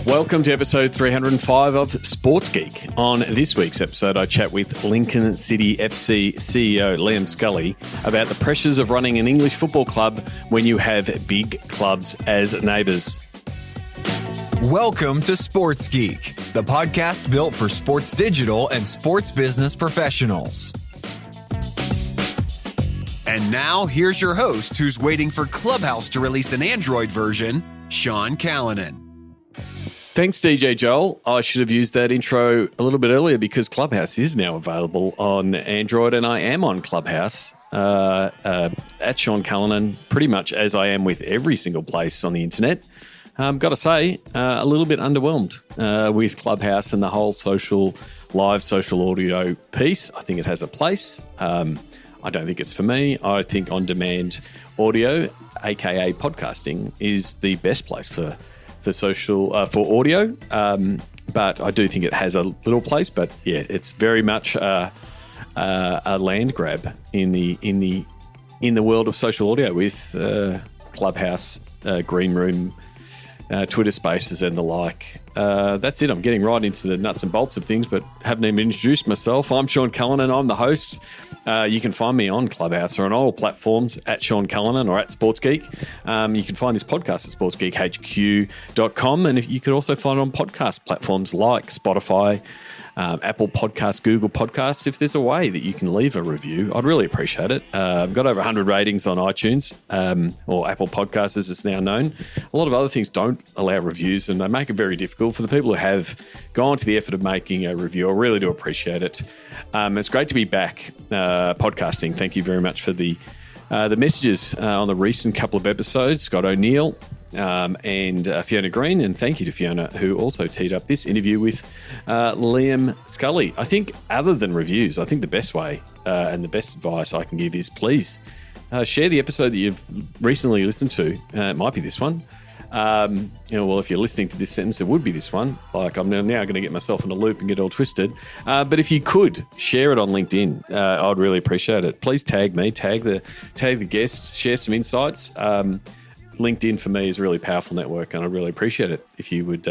Welcome to episode 305 of Sports Geek. On this week's episode, I chat with Lincoln City FC CEO Liam Scully about the pressures of running an English football club when you have big clubs as neighbours. Welcome to Sports Geek, the podcast built for sports digital and sports business professionals. And now, here's your host who's waiting for Clubhouse to release an Android version, Sean Callanan. Thanks, DJ Joel. I should have used that intro a little bit earlier because Clubhouse is now available on Android, and I am on Clubhouse at Sean Callanan, pretty much as I am with every single place on the internet. Got to say, a little bit underwhelmed with Clubhouse and the whole live social audio piece. I think it has a place. I don't think it's for me. I think on-demand audio, aka podcasting, is the best place for audio. But I do think it has a little place. But yeah, it's very much a land grab in the world of social audio with Clubhouse, Green Room, Twitter Spaces and the like. That's it. I'm getting right into the nuts and bolts of things, but haven't even introduced myself. I'm Sean Callanan. I'm the host. You can find me on Clubhouse or on all platforms at Sean Callanan or at Sports Geek. You can find this podcast at sportsgeekhq.com, and you can also find it on podcast platforms like Spotify, Apple Podcasts, Google Podcasts. If there's a way that you can leave a review, I'd really appreciate it. I've got over 100 ratings on iTunes, or Apple Podcasts as it's now known. A lot of other things don't allow reviews, and they make it very difficult for the people who have gone to the effort of making a review. I really do appreciate it. It's great to be back podcasting. Thank you very much for the messages on the recent couple of episodes. Scott O'Neill and Fiona Green, and thank you to Fiona, who also teed up this interview with Liam Scully. I think other than reviews, I think the best way and the best advice I can give is please share the episode that you've recently listened to. It might be this one. Well, if you're listening to this sentence, it would be this one. Like, I'm now going to get myself in a loop and get all twisted. But if you could share it on LinkedIn, I'd really appreciate it. Please tag me, tag the guests, share some insights. LinkedIn for me is a really powerful network, and I really appreciate it if you would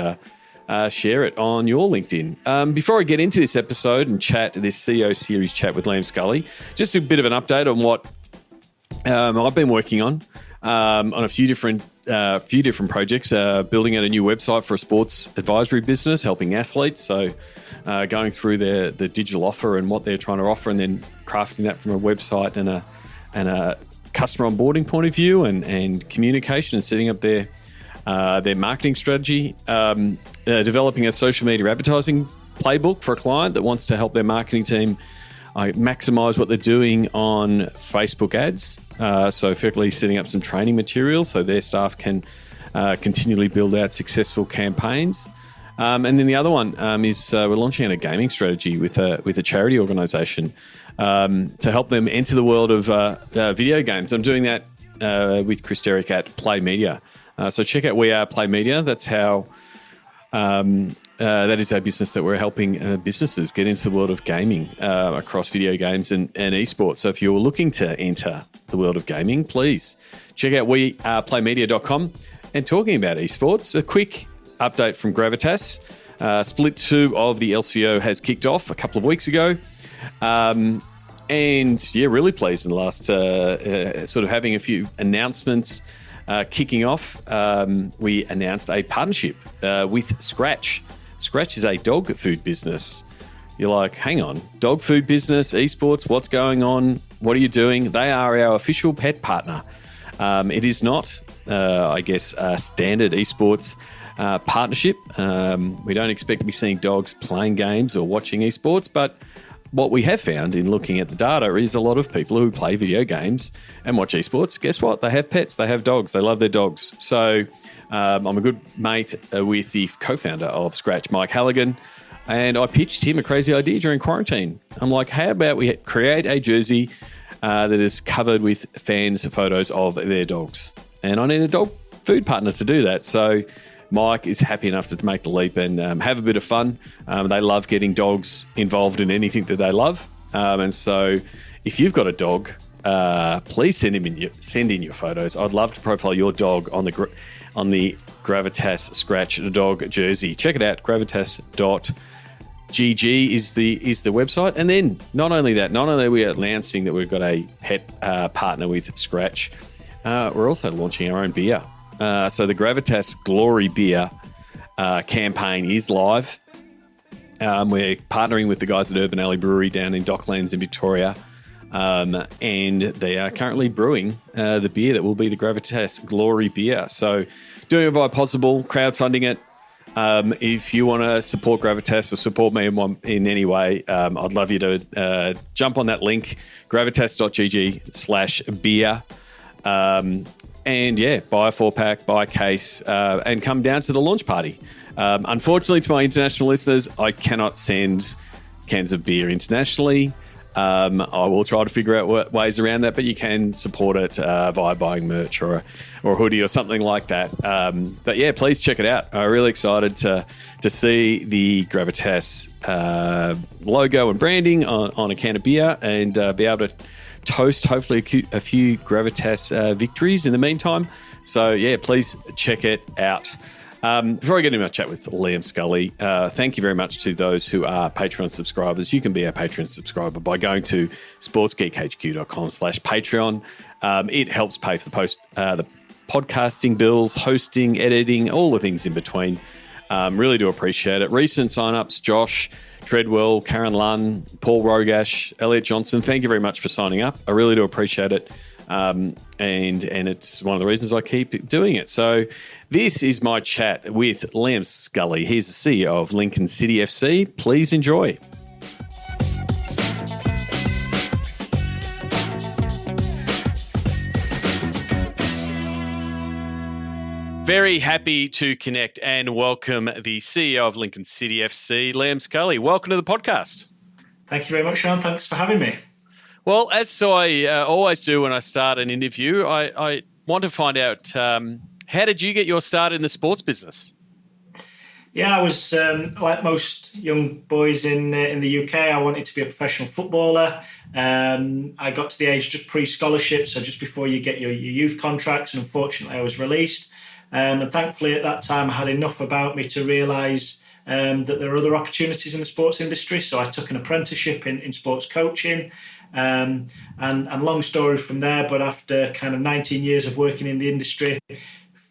share it on your LinkedIn. Before I get into this episode and this CEO series chat with Liam Scully, just a bit of an update on what I've been working on a few different projects, building out a new website for a sports advisory business, helping athletes. So going through the digital offer and what they're trying to offer, and then crafting that from a website and a customer onboarding point of view and communication, and setting up their marketing strategy, developing a social media advertising playbook for a client that wants to help their marketing team maximize what they're doing on Facebook ads. So effectively setting up some training materials so their staff can continually build out successful campaigns. And then the other one is we're launching out a gaming strategy with a charity organisation to help them enter the world of video games. I'm doing that with Chris Derrick at Play Media. So check out We Are Play Media. That's how that is our business that we're helping businesses get into the world of gaming across video games and esports. So if you're looking to enter the world of gaming, please check out weareplaymedia.com. And talking about esports, a quick update from Gravitas. Split 2 of the LCO has kicked off a couple of weeks ago. And yeah, really pleased in the last sort of having a few announcements kicking off. We announced a partnership with Scratch. Scratch is a dog food business. You're like, hang on, dog food business, esports, what's going on? What are you doing? They are our official pet partner. It is not, I guess, a standard esports partnership. We don't expect to be seeing dogs playing games or watching esports, but what we have found in looking at the data is a lot of people who play video games and watch esports, guess what? They have pets, they have dogs, they love their dogs. So I'm a good mate with the co-founder of Scratch, Mike Halligan, and I pitched him a crazy idea during quarantine. I'm like, how about we create a jersey that is covered with fans' photos of their dogs? And I need a dog food partner to do that. So Mike is happy enough to make the leap and have a bit of fun. They love getting dogs involved in anything that they love. And so if you've got a dog, please send in your photos. I'd love to profile your dog on the Gravitas Scratch Dog jersey. Check it out, gravitas.gg is the website. And then not only are we announcing that we've got a pet partner with Scratch, we're also launching our own beer. So the Gravitas Glory Beer campaign is live. We're partnering with the guys at Urban Alley Brewery down in Docklands in Victoria. And they are currently brewing the beer that will be the Gravitas Glory Beer. So doing it via possible, crowdfunding it. If you want to support Gravitas or support me in any way, I'd love you to jump on that link, gravitas.gg/beer. And yeah, buy a 4-pack, buy a case, and come down to the launch party. Unfortunately, to my international listeners, I cannot send cans of beer internationally. I will try to figure out ways around that, but you can support it via buying merch or a hoodie or something like that. But yeah, please check it out. I'm really excited to see the Gravitas logo and branding on a can of beer and be able to toast hopefully a few Gravitas victories in the meantime. So yeah, please check it out. Before I get into my chat with Liam Scully, thank you very much to those who are Patreon subscribers. You can be a Patreon subscriber by going to sportsgeekhq.com/Patreon. It helps pay for the podcasting bills, hosting, editing, all the things in between. Really do appreciate it. Recent sign-ups, Josh Treadwell, Karen Lunn, Paul Rogash, Elliot Johnson, thank you very much for signing up. I really do appreciate it. And it's one of the reasons I keep doing it. So this is my chat with Liam Scully. He's the CEO of Lincoln City FC. Please enjoy. Very happy to connect and welcome the CEO of Lincoln City FC, Liam Scully. Welcome to the podcast. Thank you very much, Sean. Thanks for having me. Well, as I always do when I start an interview, I want to find out, how did you get your start in the sports business? Yeah, I was like most young boys in the UK. I wanted to be a professional footballer. I got to the age just pre-scholarship, so just before you get your youth contracts, and unfortunately I was released. And thankfully at that time I had enough about me to realise that there are other opportunities in the sports industry. So I took an apprenticeship in sports coaching. And long story from there, but after kind of 19 years of working in the industry,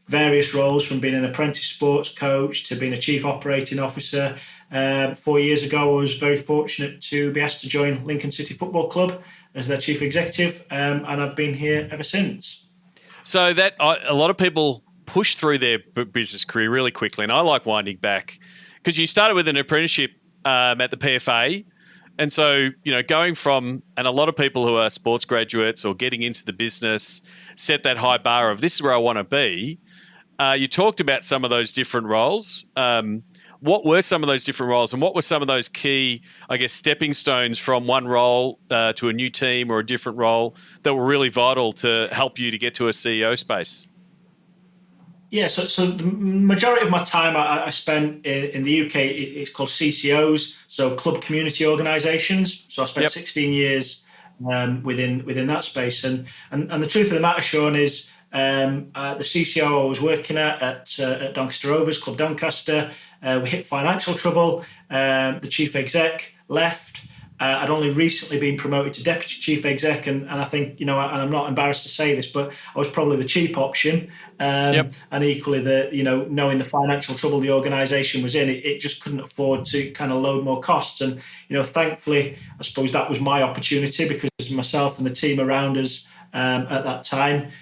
various roles from being an apprentice sports coach to being a chief operating officer. 4 years ago, I was very fortunate to be asked to join Lincoln City Football Club as their chief executive, and I've been here ever since. So that a lot of people push through their business career really quickly, and I like winding back because you started with an apprenticeship at the PFA. And so, going from, and a lot of people who are sports graduates or getting into the business set that high bar of this is where I want to be. You talked about some of those different roles. What were some of those different roles, and what were some of those key, stepping stones from one role to a new team or a different role that were really vital to help you to get to a CEO space? Yeah, so the majority of my time I spent in the UK, it's called CCOs, so Club Community Organisations. So I spent 16 years within that space. And the truth of the matter, Sean, is the CCO I was working at Doncaster Rovers, Club Doncaster, we hit financial trouble. The chief exec left. I'd only recently been promoted to deputy chief exec, and I think, and I'm not embarrassed to say this, but I was probably the cheap option. And equally, knowing the financial trouble the organisation was in, it just couldn't afford to kind of load more costs. And, thankfully, I suppose that was my opportunity, because myself and the team around us at that time,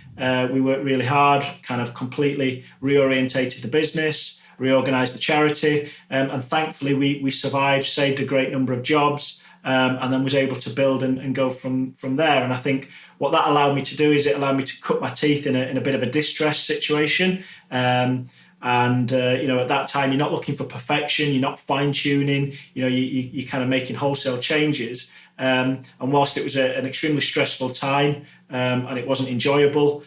we worked really hard, kind of completely reorientated the business, reorganised the charity, and thankfully we survived, saved a great number of jobs. And then was able to build and go from there. And I think what that allowed me to do is it allowed me to cut my teeth in a bit of a distress situation. At that time, you're not looking for perfection, you're not fine-tuning, you're kind of making wholesale changes. And whilst it was an extremely stressful time and it wasn't enjoyable,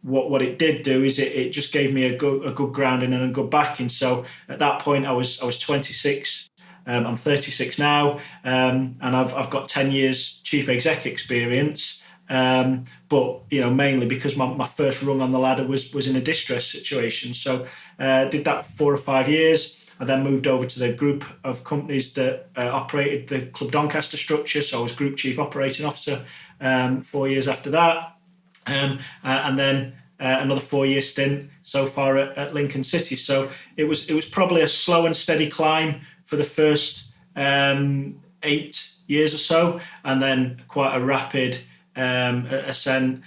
what it did do is it just gave me a good grounding and a good backing. So at that point, I was 26. I'm 36 now, and I've got 10 years chief exec experience. But mainly because my first rung on the ladder was in a distress situation. So did that for 4 or 5 years. I then moved over to the group of companies that operated the Club Doncaster structure. So I was Group Chief Operating Officer 4 years after that. And then another 4-year stint so far at Lincoln City. So it was probably a slow and steady climb for the first 8 years or so, and then quite a rapid ascent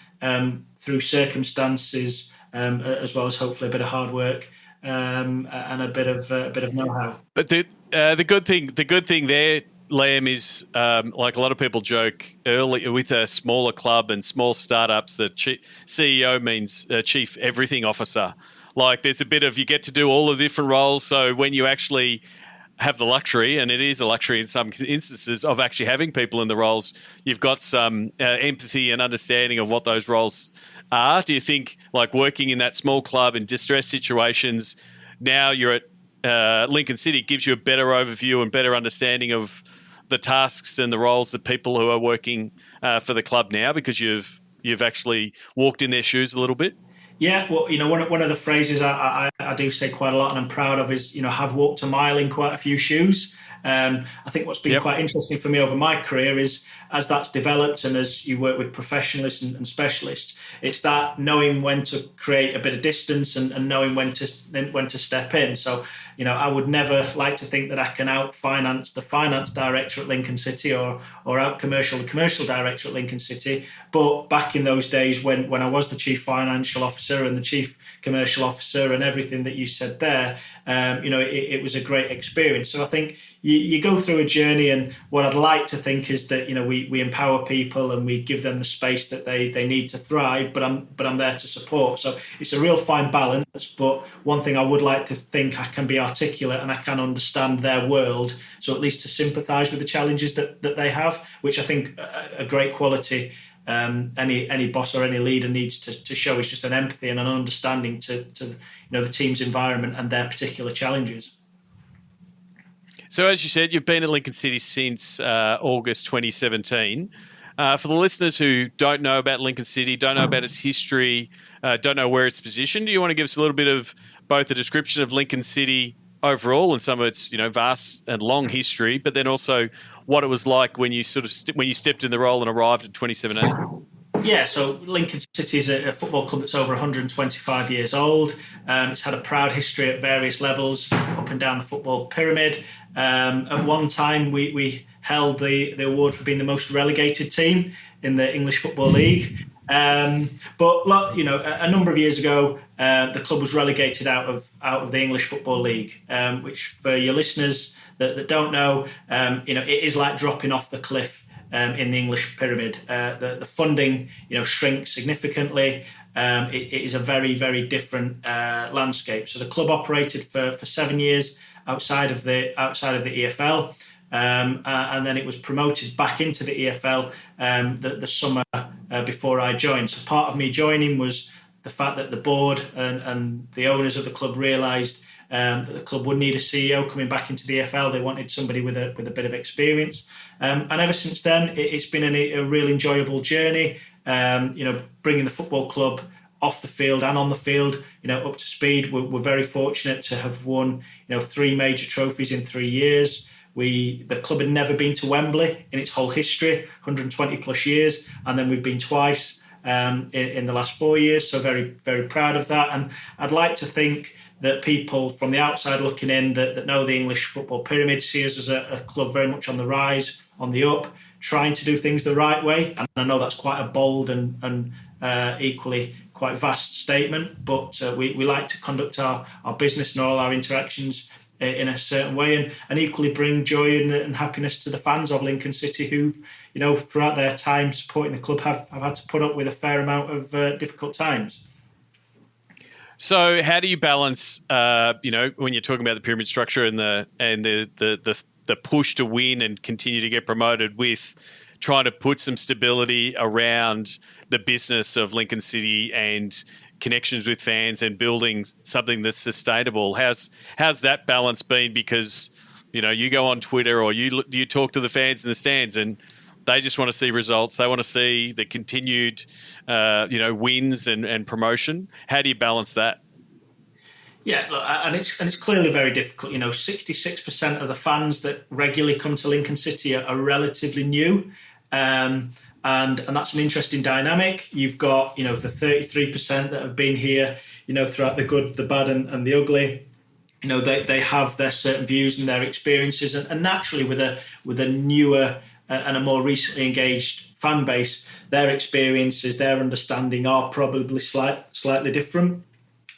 through circumstances, as well as hopefully a bit of hard work and a bit of know-how. But the good thing there, Liam, is like a lot of people joke early with a smaller club and small startups that CEO means Chief Everything Officer. Like there's a bit of, you get to do all the different roles. So when you actually have the luxury, and it is a luxury in some instances, of actually having people in the roles, you've got some empathy and understanding of what those roles are. Do you think, like, working in that small club in distress situations, now you're at Lincoln City, gives you a better overview and better understanding of the tasks and the roles that people who are working for the club now, because you've actually walked in their shoes a little bit? Yeah, well, one of the phrases I do say quite a lot and I'm proud of is, have walked a mile in quite a few shoes. I think what's been quite interesting for me over my career is, as that's developed and as you work with professionals and specialists, it's that knowing when to create a bit of distance and knowing when to step in. So, I would never like to think that I can out-finance the finance director at Lincoln City or out-commercial the commercial director at Lincoln City. But back in those days when I was the chief financial officer and the chief commercial officer and everything that you said there, it was a great experience. So I think you go through a journey, and what I'd like to think is that we empower people and we give them the space that they need to thrive, but I'm there to support. So it's a real fine balance. But one thing I would like to think, I can be articulate and I can understand their world, so at least to sympathise with the challenges that they have, which I think a great quality any boss or any leader needs to show, is just an empathy and an understanding to the team's environment and their particular challenges. So as you said, you've been at Lincoln City since August 2017. For the listeners who don't know about Lincoln City, don't know about its history, don't know where it's positioned, do you want to give us a little bit of both a description of Lincoln City overall and some of its vast and long history, but then also what it was like when you when you stepped in the role and arrived in 2017? Yeah, so Lincoln City is a football club that's over 125 years old. It's had a proud history at various levels, up and down the football pyramid. At one time, we held the award for being the most relegated team in the English Football League. But a number of years ago, the club was relegated out of the English Football League, which for your listeners that don't know, it is like dropping off the cliff in the English pyramid. The funding, shrinks significantly. It is a very, very different landscape. So the club operated for 7 years outside of the EFL. And then it was promoted back into the EFL the summer before I joined. So part of me joining was the fact that the board and the owners of the club realised that the club would need a CEO coming back into the EFL. They wanted somebody with a bit of experience. And ever since then, it's been a real enjoyable journey, bringing the football club off the field and on the field, up to speed. We're very fortunate to have won, 3 major trophies in 3 years. The club had never been to Wembley in its whole history, 120 plus years, and then we've been twice in the last 4 years. So very, very proud of that. And I'd like to think that people from the outside looking in that know the English football pyramid see us as a club very much on the rise, on the up, trying to do things the right way. And I know that's quite a bold and equally quite vast statement, but we like to conduct our business and all our interactions in a certain way, and equally bring joy and happiness to the fans of Lincoln City, who've, throughout their time supporting the club, have had to put up with a fair amount of difficult times. So how do you balance, when you're talking about the pyramid structure and the push to win and continue to get promoted, with trying to put some stability around the business of Lincoln City and connections with fans and building something that's sustainable? How's that balance been? Because, you go on Twitter or you talk to the fans in the stands, and They just want to see results. They want to see the continued, wins and promotion. How do you balance that? Yeah, look, and it's clearly very difficult. 66% of the fans that regularly come to Lincoln City are relatively new, and that's an interesting dynamic. You've got the 33% that have been here, throughout the good, the bad, and the ugly. They have their certain views and their experiences, and naturally with a newer and a more recently engaged fan base, their experiences, their understanding are probably slightly different.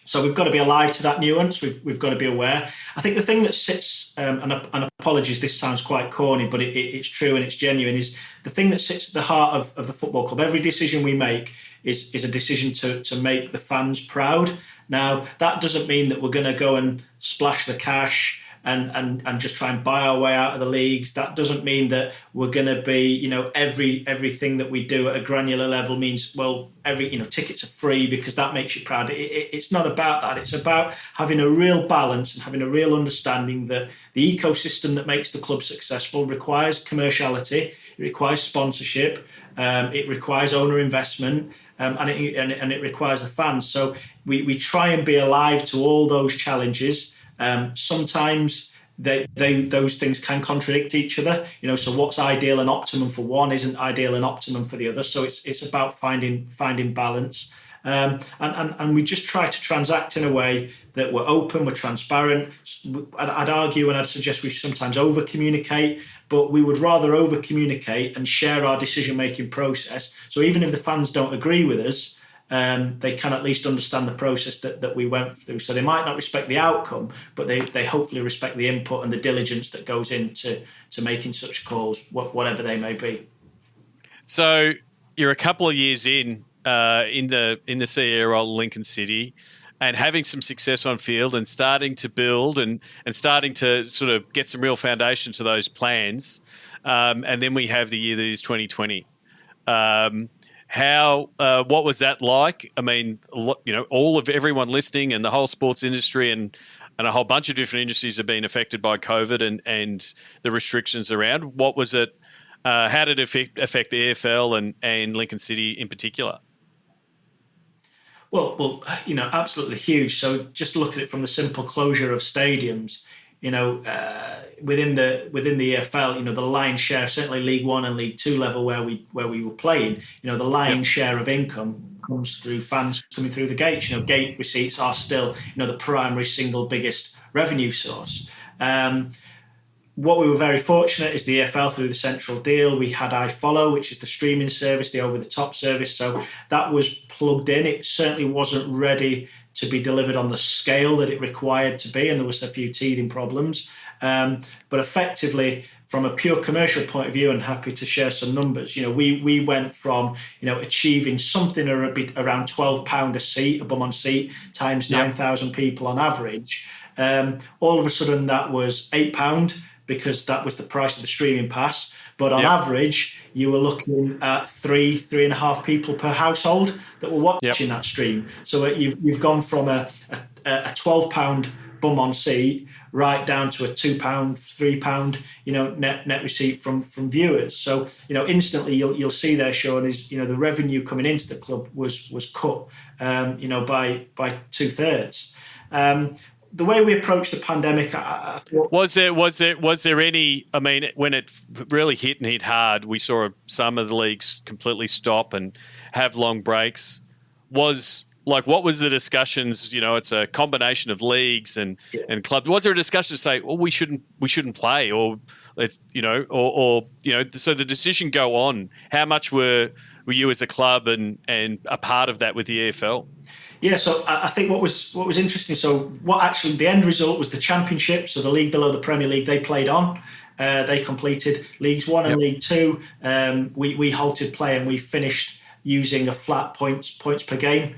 So we've got to be alive to that nuance. We've got to be aware. I think the thing that sits, and apologies, this sounds quite corny, but it's true and it's genuine, is the thing that sits at the heart of the football club. Every decision we make is a decision to make the fans proud. Now, that doesn't mean that we're going to go and splash the cash and just try and buy our way out of the leagues. That doesn't mean that we're going to be, everything that we do at a granular level means, well, tickets are free because that makes you proud. It's not about that. It's about having a real balance and having a real understanding that the ecosystem that makes the club successful requires commerciality, it requires sponsorship, it requires owner investment, and it requires the fans. So we try and be alive to all those challenges. Sometimes those things can contradict each other, so what's ideal and optimum for one isn't ideal and optimum for the other. So it's about finding balance, and we just try to transact in a way that we're open, we're transparent. I'd argue and I'd suggest we sometimes over communicate, but we would rather over communicate and share our decision making process, so even if the fans don't agree with us, they can at least understand the process that we went through. So they might not respect the outcome, but they hopefully respect the input and the diligence that goes into making such calls, whatever they may be. So you're a couple of years in the CEO role at Lincoln City, and having some success on field and starting to build and starting to sort of get some real foundation to those plans. And then we have the year that is 2020. What was that like? I mean, all of everyone listening and the whole sports industry and a whole bunch of different industries have been affected by COVID and the restrictions around. What was it? How did it affect the AFL and Lincoln City in particular? Well, absolutely huge. So just look at it from the simple closure of stadiums. Within the EFL, the lion's share, certainly League One and League Two level where we were playing, the lion's share of income comes through fans coming through the gates. Gate receipts are still, the primary single biggest revenue source. What we were very fortunate is the EFL, through the central deal, we had iFollow, which is the streaming service, the over-the-top service. So that was plugged in. It certainly wasn't ready to be delivered on the scale that it required to be, and there was a few teething problems. But effectively, from a pure commercial point of view, and happy to share some numbers, we went from achieving something around £12 a seat, a bum on seat, times 9,000 people on average. All of a sudden, that was £8 because that was the price of the streaming pass. But on average, you were looking at 3.5 people per household that were watching that stream. So you've gone from a £12 bum on seat right down to a £2, £3, net receipt from viewers. So instantly you'll see there, Sean, is the revenue coming into the club was cut by 2/3. The way we approached the pandemic, I thought, was there any? I mean, when it really hit hard, we saw some of the leagues completely stop and have long breaks. What was the discussions? It's a combination of leagues and clubs. Was there a discussion to say, well, we shouldn't play, or let's so the decision go on? How much were you as a club and a part of that with the EFL? Yeah, so I think what was interesting. So what actually the end result was the Championship. So the league below the Premier League, they played on. They completed Leagues 1 and League 2. We halted play and we finished using a flat points per game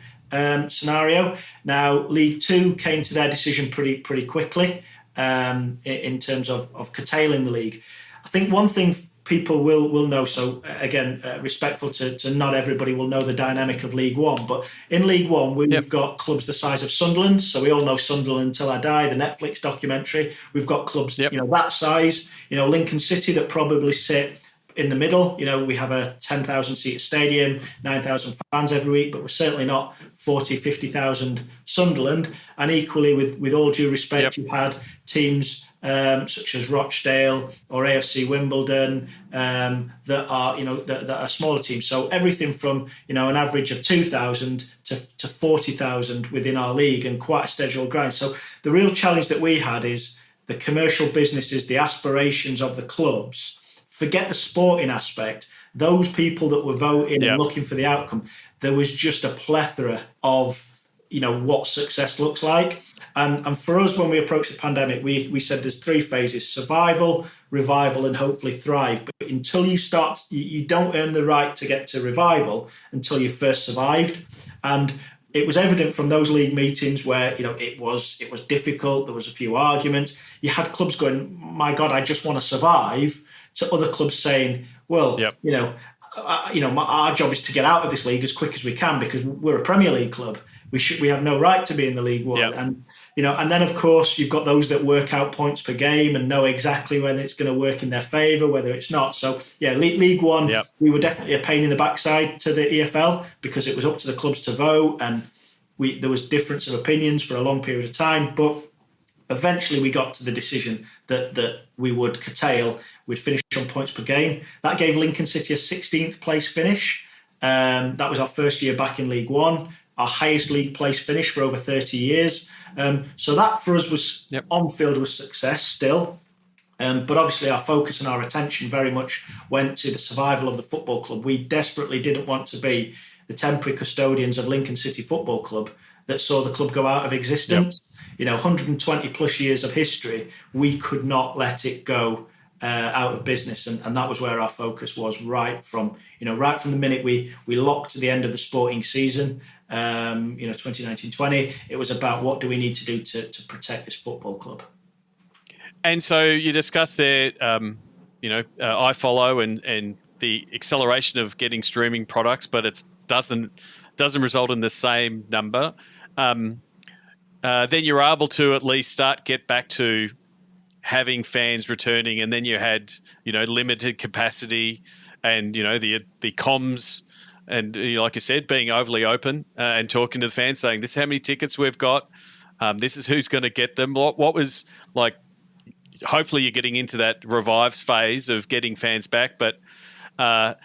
scenario. Now League 2 came to their decision pretty quickly in terms of curtailing the league. I think one thing people will know, so again, respectful to not everybody will know the dynamic of League One, but in League One, we've got clubs the size of Sunderland, so we all know Sunderland Till I Die, the Netflix documentary. We've got clubs, that size, Lincoln City that probably sit in the middle. We have a 10,000 seat stadium, 9,000 fans every week, but we're certainly not 40, 50,000 Sunderland. And equally, with all due respect, you've had teams such as Rochdale or AFC Wimbledon that are smaller teams. So everything from an average of 2,000 to 40,000 within our league, and quite a scheduled grind. So the real challenge that we had is the commercial businesses, the aspirations of the clubs. Forget the sporting aspect. Those people that were voting and looking for the outcome, there was just a plethora of what success looks like. And for us, when we approached the pandemic, we said there's 3 phases: survival, revival, and hopefully thrive. But until you start, you don't earn the right to get to revival until you first survived. And it was evident from those league meetings where it was difficult. There was a few arguments. You had clubs going, "My God, I just want to survive," to other clubs saying, "Well, our job is to get out of this league as quick as we can because we're a Premier League club. We have no right to be in the League One." And and then of course you've got those that work out points per game and know exactly whether it's going to work in their favour, whether it's not. So League One, we were definitely a pain in the backside to the EFL because it was up to the clubs to vote, and there was difference of opinions for a long period of time. But eventually we got to the decision that we would curtail. We'd finish on points per game. That gave Lincoln City a 16th place finish. That was our first year back in League One, our highest league place finish for over 30 years. So that for us was on field was success still. But obviously our focus and our attention very much went to the survival of the football club. We desperately didn't want to be the temporary custodians of Lincoln City Football Club that saw the club go out of existence. 120 plus years of history, we could not let it go out of business, and that was where our focus was right from the minute we locked to the end of the sporting season. 2019-20, it was about what do we need to do to protect this football club. And so you discussed there, iFollow and the acceleration of getting streaming products, but it doesn't result in the same number. Then you're able to at least get back to having fans returning, and then you had limited capacity, and the comms, and like you said, being overly open and talking to the fans, saying this is how many tickets we've got, this is who's going to get them. What was like? Hopefully you're getting into that revived phase of getting fans back, but the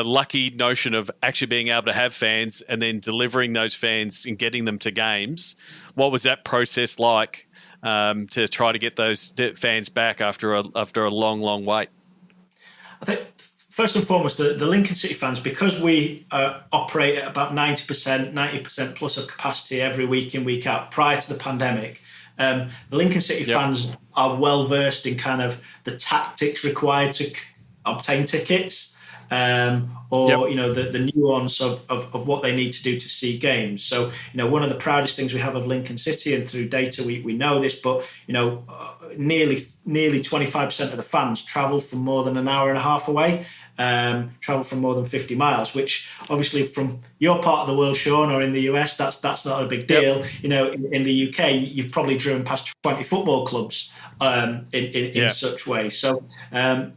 lucky notion of actually being able to have fans and then delivering those fans and getting them to games, what was that process like to try to get those fans back after a long wait? I think first and foremost, the Lincoln City fans, because we operate at about 90% plus of capacity every week in, week out prior to the pandemic, the Lincoln City fans are well versed in kind of the tactics required to obtain tickets, the nuance of what they need to do to see games. So one of the proudest things we have of Lincoln City, and through data we know this, but nearly 25% of the fans travel from more than an hour and a half away. Travel from more than 50 miles, which obviously from your part of the world, Sean, or in the US, that's not a big deal. In the UK, you've probably driven past 20 football clubs in such way. So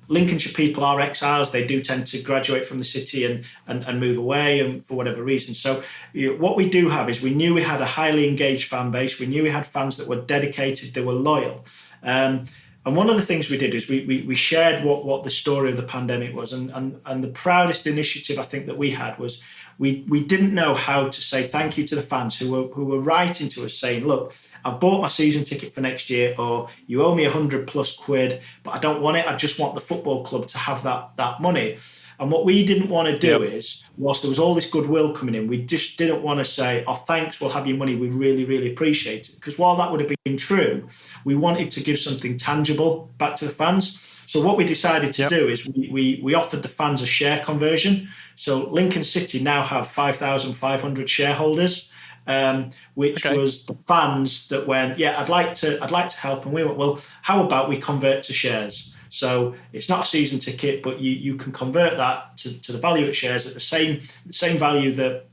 Lincolnshire people are exiles. They do tend to graduate from the city and move away, and for whatever reason. So what we do have is we knew we had a highly engaged fan base. We knew we had fans that were dedicated, they were loyal. And one of the things we did is we shared what the story of the pandemic was. And the proudest initiative I think that we had was we didn't know how to say thank you to the fans who were writing to us saying, look, I bought my season ticket for next year, or you owe me £100+, but I don't want it. I just want the football club to have that money. And what we didn't want to do is, whilst there was all this goodwill coming in, we just didn't want to say, oh, thanks, we'll have your money, we really, really appreciate it. Because while that would have been true, we wanted to give something tangible back to the fans. So what we decided to do is we offered the fans a share conversion. So Lincoln City now have 5,500 shareholders, which was the fans that went, I'd like to help. And we went, well, how about we convert to shares? So it's not a season ticket, but you can convert that to the value it shares at the same value that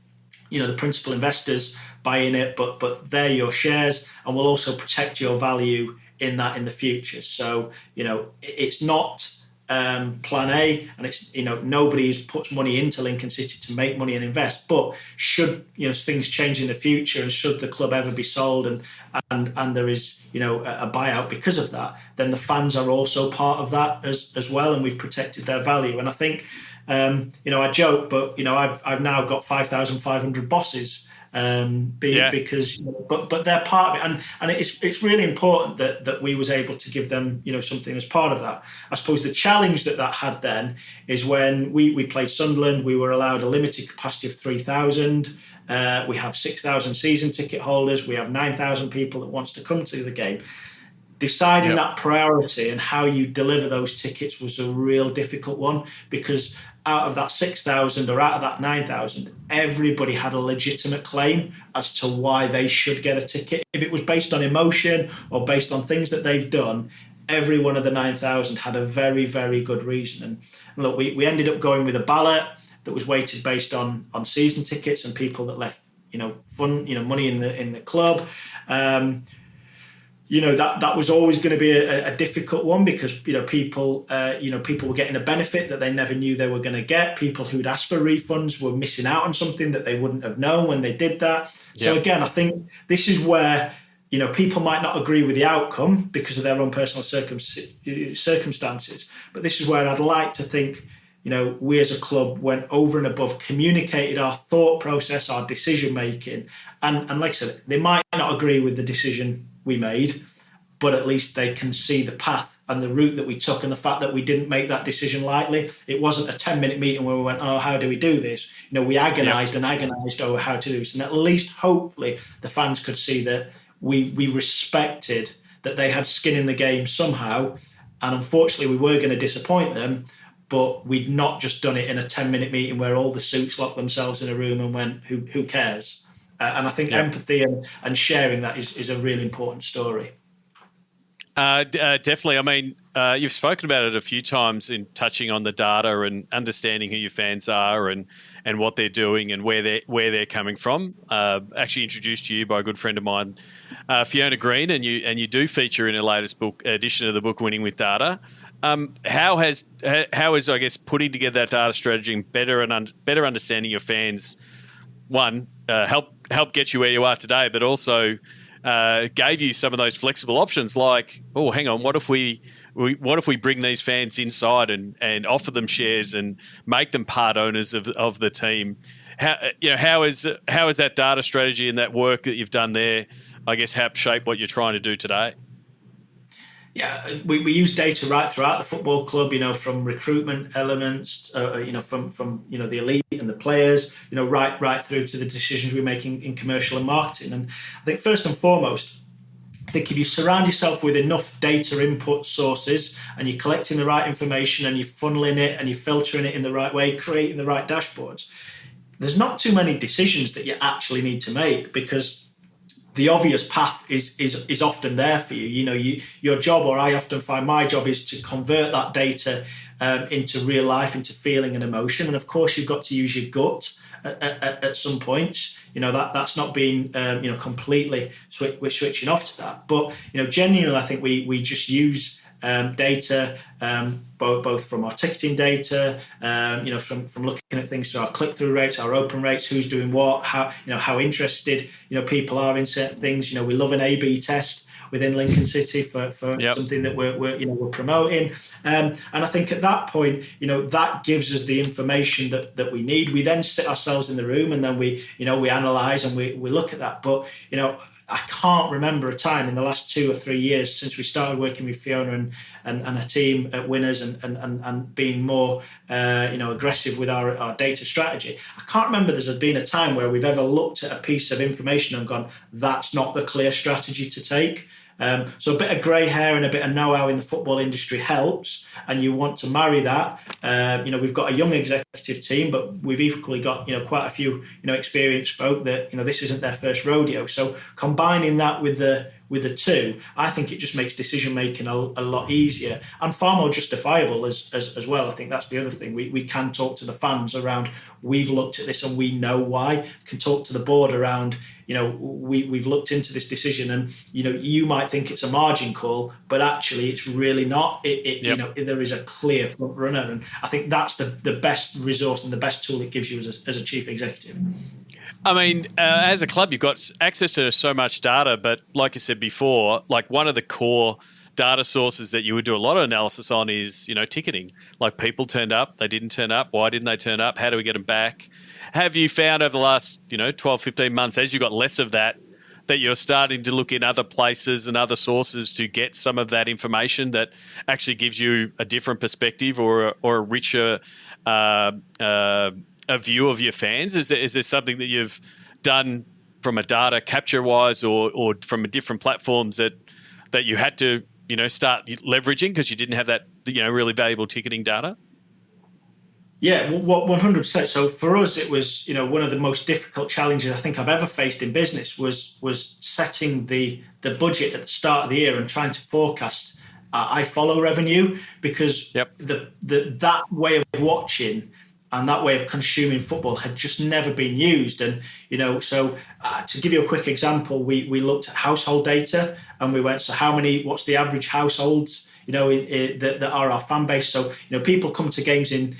the principal investors buy in it, but they're your shares, and will also protect your value in the future. So it's not plan A, and it's, nobody puts money into Lincoln City to make money and invest. But should things change in the future, and should the club ever be sold, and there is a buyout because of that, then the fans are also part of that as well, and we've protected their value. And I think I joke, but I've now got 5,500 bosses. Because but they're part of it, and it's really important that we was able to give them something as part of that. I suppose the challenge that had then is when we played Sunderland, we were allowed a limited capacity of 3,000. We have 6,000 season ticket holders. We have 9,000 people that wants to come to the game. Deciding that priority and how you deliver those tickets was a real difficult one, because out of that 6,000 or out of that 9,000, everybody had a legitimate claim as to why they should get a ticket. If it was based on emotion or based on things that they've done, every one of the 9,000 had a very, very good reason. And look, we ended up going with a ballot that was weighted based on season tickets and people that left money in the club. That was always going to be a difficult one, because people were getting a benefit that they never knew they were going to get. People who'd asked for refunds were missing out on something that they wouldn't have known when they did that. So again, I think this is where people might not agree with the outcome because of their own personal circumstances, but this is where I'd like to think we as a club went over and above, communicated our thought process, our decision making, and like I said, they might not agree with the decision we made, but at least they can see the path and the route that we took, and the fact that we didn't make that decision lightly. It wasn't a 10-minute meeting where we went, oh, how do we do this? We agonised and agonised over how to do this. And at least, hopefully, the fans could see that we respected that they had skin in the game somehow. And unfortunately, we were going to disappoint them, but we'd not just done it in a 10-minute meeting where all the suits locked themselves in a room and went, who cares? And I think empathy and sharing that is a really important story. Definitely. I mean, you've spoken about it a few times in touching on the data and understanding who your fans are and what they're doing and where they're coming from. Actually introduced to you by a good friend of mine, Fiona Green, and you do feature in her latest book edition of the book Winning with Data. How is I guess putting together that data strategy and better understanding your fans, one, help get you where you are today, but also gave you some of those flexible options, like, oh, hang on, what if we bring these fans inside and offer them shares and make them part owners of the team? How is that data strategy and that work that you've done there, I guess, help shape what you're trying to do today? Yeah, we use data right throughout the football club, from recruitment elements, from the elite and the players, right through to the decisions we make in commercial and marketing. And I think first and foremost, I think if you surround yourself with enough data input sources and you're collecting the right information and you're funneling it and you're filtering it in the right way, creating the right dashboards, there's not too many decisions that you actually need to make, because the obvious path is often there for you. Your job, or I often find my job, is to convert that data into real life, into feeling and emotion. And of course, you've got to use your gut at some points. That's not being completely switching off to that. But genuinely, I think we just use data, both from our ticketing data, from looking at things through our click-through rates, our open rates, who's doing what, how interested people are in certain things. We love an A/B test within Lincoln City for something that we're promoting, and I think at that point, that gives us the information that we need. We then sit ourselves in the room and then we analyse and we look at that. But I can't remember a time in the last 2 or 3 years since we started working with Fiona and a team at Winners and being more aggressive with our data strategy. I can't remember there's been a time where we've ever looked at a piece of information and gone, that's not the clear strategy to take. So a bit of grey hair and a bit of know-how in the football industry helps, and you want to marry that. We've got a young executive team, but we've equally got quite a few experienced folk that this isn't their first rodeo. So combining that with with the two, I think it just makes decision making a lot easier and far more justifiable as well. I think that's the other thing. We can talk to the fans around, we've looked at this and we know why. Can talk to the board around, we've looked into this decision, and you might think it's a margin call, but actually it's really not. There is a clear front runner, and I think that's the best resource and the best tool it gives you as a chief executive. I mean, as a club, you've got access to so much data, but like you said before, like one of the core data sources that you would do a lot of analysis on is, ticketing. Like people turned up, they didn't turn up. Why didn't they turn up? How do we get them back? Have you found over the last, 12, 15 months, as you got less of that you're starting to look in other places and other sources to get some of that information that actually gives you a different perspective or a richer a view of your fans? Is there something that you've done from a data capture wise or from different platforms that you had to start leveraging because you didn't have that really valuable ticketing data? Yeah, 100%. So for us, it was one of the most difficult challenges I think I've ever faced in business was setting the budget at the start of the year and trying to forecast iFollow revenue, because that way of watching and that way of consuming football had just never been used. And, so to give you a quick example, we looked at household data and we went, so what's the average households, that are our fan base? So, people come to games in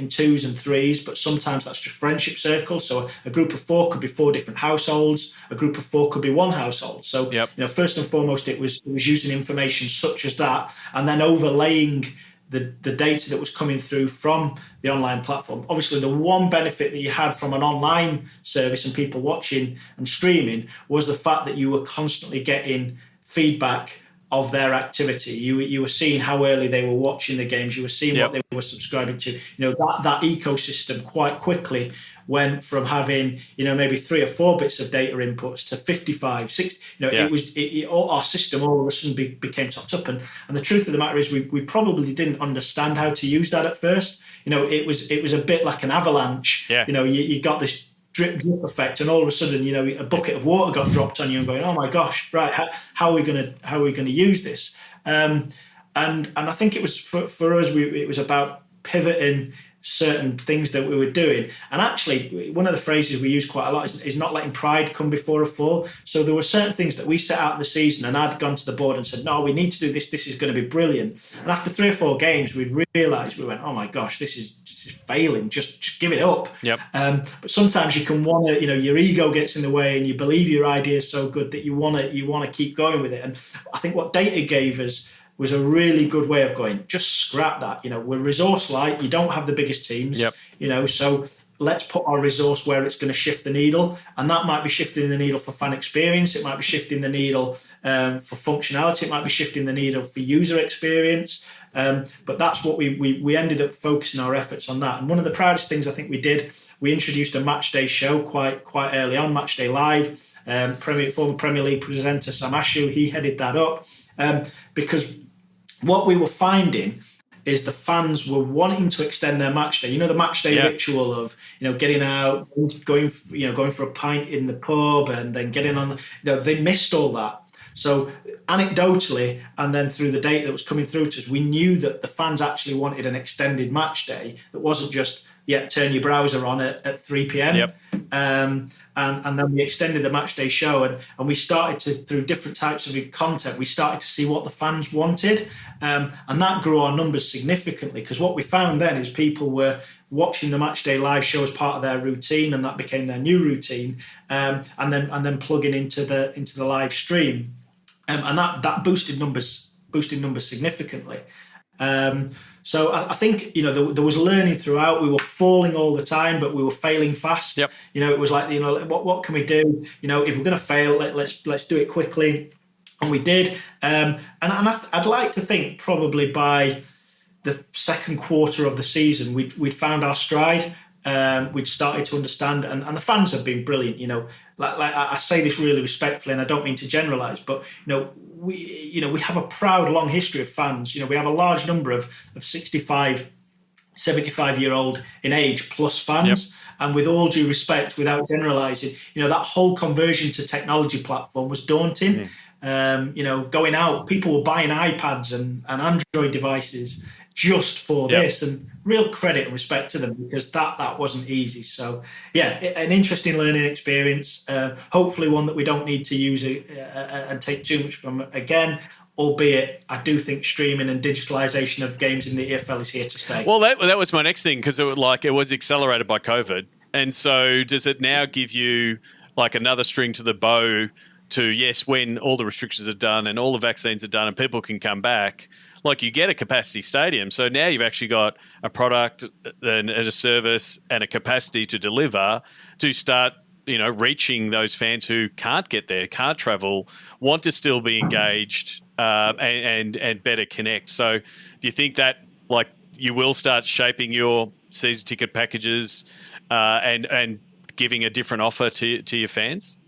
twos and threes, but sometimes that's just friendship circles. So a group of four could be 4 different households. A group of 4 could be 1 household. So, first and foremost, it was using information such as that and then overlaying the data that was coming through from the online platform. Obviously, the one benefit that you had from an online service and people watching and streaming was the fact that you were constantly getting feedback of their activity. You were seeing how early they were watching the games. You were seeing what they were subscribing to. That ecosystem quite quickly went from having maybe 3 or 4 bits of data inputs to 55, 60. Our system all of a sudden became topped up. And the truth of the matter is we probably didn't understand how to use that at first. It was a bit like an avalanche. You got this drip effect, and all of a sudden, a bucket of water got dropped on you, and going, oh my gosh, right? How are we going to use this? And I think it was for us, it was about pivoting certain things that we were doing. And actually, one of the phrases we use quite a lot is not letting pride come before a fall. So there were certain things that we set out in the season, and I'd gone to the board and said, no, we need to do this. This is going to be brilliant. And after 3 or 4 games, we'd realised, we went, oh my gosh, this is failing. Just give it up. But sometimes you can want to, your ego gets in the way, and you believe your idea is so good that you want to keep going with it. And I think what data gave us was a really good way of going, just scrap that. We're resource light. You don't have the biggest teams. So let's put our resource where it's going to shift the needle. And that might be shifting the needle for fan experience. It might be shifting the needle for functionality. It might be shifting the needle for user experience. But that's what we ended up focusing our efforts on that. And one of the proudest things I think we did, we introduced a match day show quite early on, Match Day Live. Former Premier League presenter Sam Ashew, he headed that up. Because what we were finding is the fans were wanting to extend their match day. The match day ritual of getting out, going for a pint in the pub, and then getting on. They missed all that. So anecdotally, and then through the data that was coming through to us, we knew that the fans actually wanted an extended match day that wasn't just turn your browser on at 3 p.m. And then we extended the match day show, and we started to, through different types of content, we started to see what the fans wanted, and that grew our numbers significantly, because what we found then is people were watching the match day live show as part of their routine, and that became their new routine, and then plugging into the live stream, and that boosted numbers significantly. So I think, there was learning throughout. We were falling all the time, but we were failing fast. It was like, what can we do? If we're going to fail, let's do it quickly. And we did. And I'd like to think probably by the second quarter of the season, we'd found our stride. We'd started to understand, and the fans have been brilliant. Like I say this really respectfully, and I don't mean to generalise, but we have a proud long history of fans. We have a large number of 65, 75-year-old in age plus fans. And with all due respect, without generalising, that whole conversion to technology platform was daunting. Going out, people were buying iPads and Android devices just for this, and real credit and respect to them, because that wasn't easy. So an interesting learning experience, hopefully one that we don't need to use and take too much from again, albeit I do think streaming and digitalization of games in the EFL is here to stay. Well, that was my next thing, because it was accelerated by COVID. And so does it now give you like another string to the bow to, yes, when all the restrictions are done and all the vaccines are done and people can come back, like you get a capacity stadium. So now you've actually got a product and a service and a capacity to deliver to start, reaching those fans who can't get there, can't travel, want to still be engaged and better connect. So do you think that like you will start shaping your season ticket packages and giving a different offer to your fans?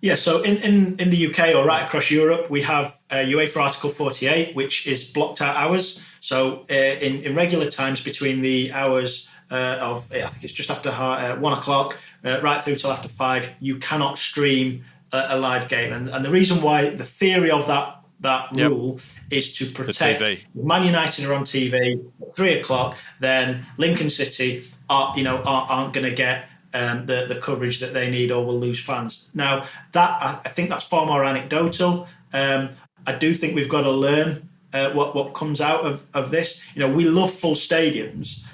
Yeah, so in the UK or right across Europe, we have UEFA Article 48, which is blocked out hours. So in regular times between the hours of, I think it's just after 1 o'clock, right through till after 5, you cannot stream a live game. And the reason why, the theory of that rule is to protect. Man United are on TV at 3 o'clock, then Lincoln City aren't going to get the coverage that they need, or will lose fans. Now, that I think that's far more anecdotal. I do think we've got to learn what comes out of this. We love full stadiums,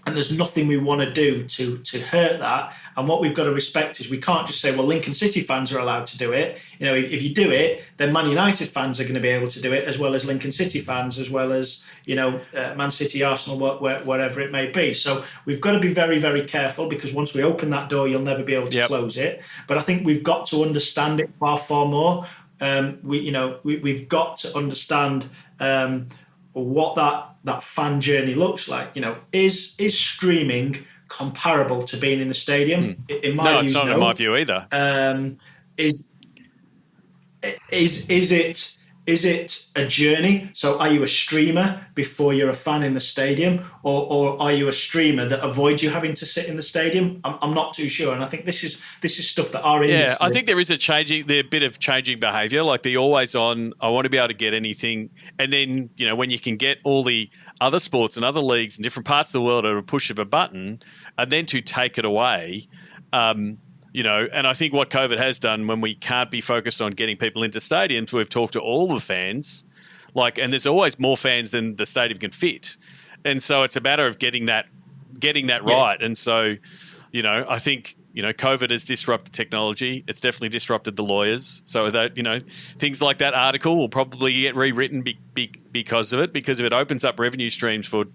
and there's nothing we want to do to hurt that. And what we've got to respect is we can't just say, well, Lincoln City fans are allowed to do it. If you do it, then Man United fans are going to be able to do it, as well as Lincoln City fans, as well as, Man City, Arsenal, whatever it may be. So we've got to be very, very careful, because once we open that door, you'll never be able to close it. But I think we've got to understand it far, far more. We've got to understand what that fan journey looks like. Is streaming comparable to being in the stadium? In my view, it's not in my view either. Is it a journey? So are you a streamer before you're a fan in the stadium, or are you a streamer that avoids you having to sit in the stadium? I'm not too sure, and I think this is stuff that our industry. Yeah, I think there is a bit of changing behaviour, like the always on. I want to be able to get anything, and then when you can get all the other sports and other leagues in different parts of the world at a push of a button, and then to take it away. And I think what COVID has done, when we can't be focused on getting people into stadiums, we've talked to all the fans, and there's always more fans than the stadium can fit. And so it's a matter of getting that right. And so, I think, COVID has disrupted technology. It's definitely disrupted the lawyers. So that, things like that article will probably get rewritten because of it, because if it opens up revenue streams for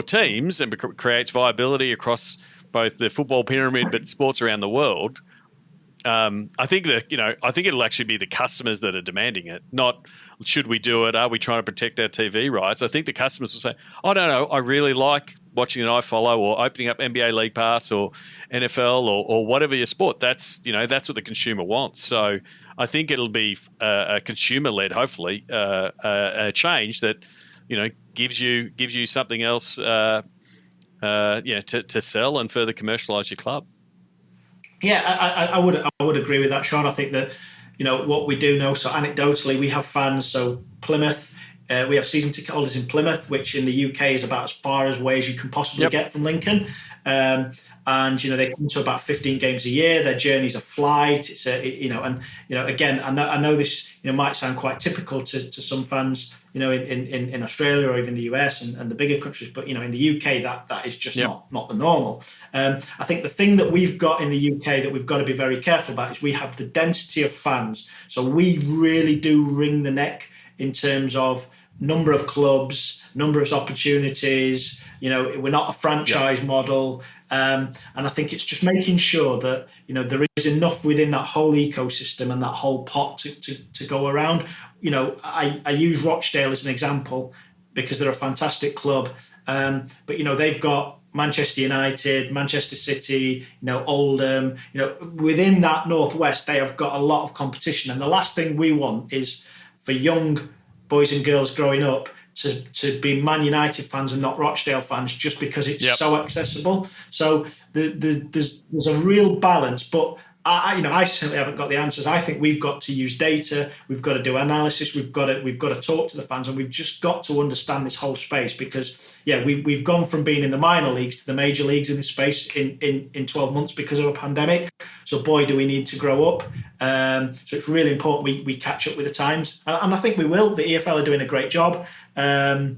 teams and creates viability across both the football pyramid but sports around the world. I think it'll actually be the customers that are demanding it, not should we do it? Are we trying to protect our TV rights? I think the customers will say, I don't know, I really like watching an iFollow or opening up NBA League Pass or NFL or whatever your sport. That's what the consumer wants. So I think it'll be a consumer-led, hopefully, a change that gives you something else to sell and further commercialise your club. Yeah, I would agree with that, Sean. I think that what we do know. So anecdotally, we have fans. So Plymouth, we have season ticket holders in Plymouth, which in the UK is about as far away as you can possibly get from Lincoln. And they come to about 15 games a year. Their journey's a flight. It's again, I know this might sound quite typical to some fans, in Australia or even the US and the bigger countries, but in the UK that is just not the normal. I think the thing that we've got in the UK that we've got to be very careful about is we have the density of fans. So we really do wring the neck in terms of number of clubs, number of opportunities. We're not a franchise model. And I think it's just making sure that, there is enough within that whole ecosystem and that whole pot to go around. I use Rochdale as an example because they're a fantastic club. But, they've got Manchester United, Manchester City, Oldham, within that Northwest, they have got a lot of competition. And the last thing we want is for young boys and girls growing up to be Man United fans and not Rochdale fans just because it's so accessible. So there's a real balance, but I certainly haven't got the answers. I think we've got to use data. We've got to do analysis. We've got to talk to the fans, and we've just got to understand this whole space because, we've gone from being in the minor leagues to the major leagues in this space in 12 months because of a pandemic. So, boy, do we need to grow up. So it's really important we catch up with the times, and I think we will. The EFL are doing a great job. I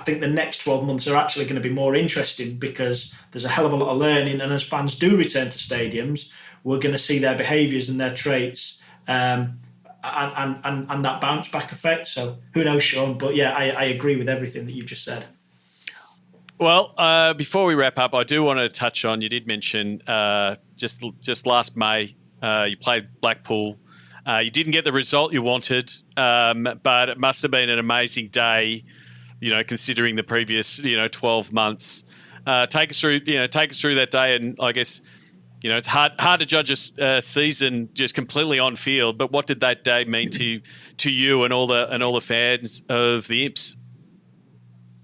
think the next 12 months are actually going to be more interesting because there's a hell of a lot of learning, and as fans do return to stadiums, we're going to see their behaviours and their traits and that bounce back effect. So who knows, Sean? But I agree with everything that you've just said. Well, before we wrap up, I do want to touch on, you did mention just last May, you played Blackpool. You didn't get the result you wanted, but it must have been an amazing day, considering the previous, 12 months. Take us through that day, and I guess, it's hard to judge a season just completely on field. But what did that day mean to you and all the fans of the Imps?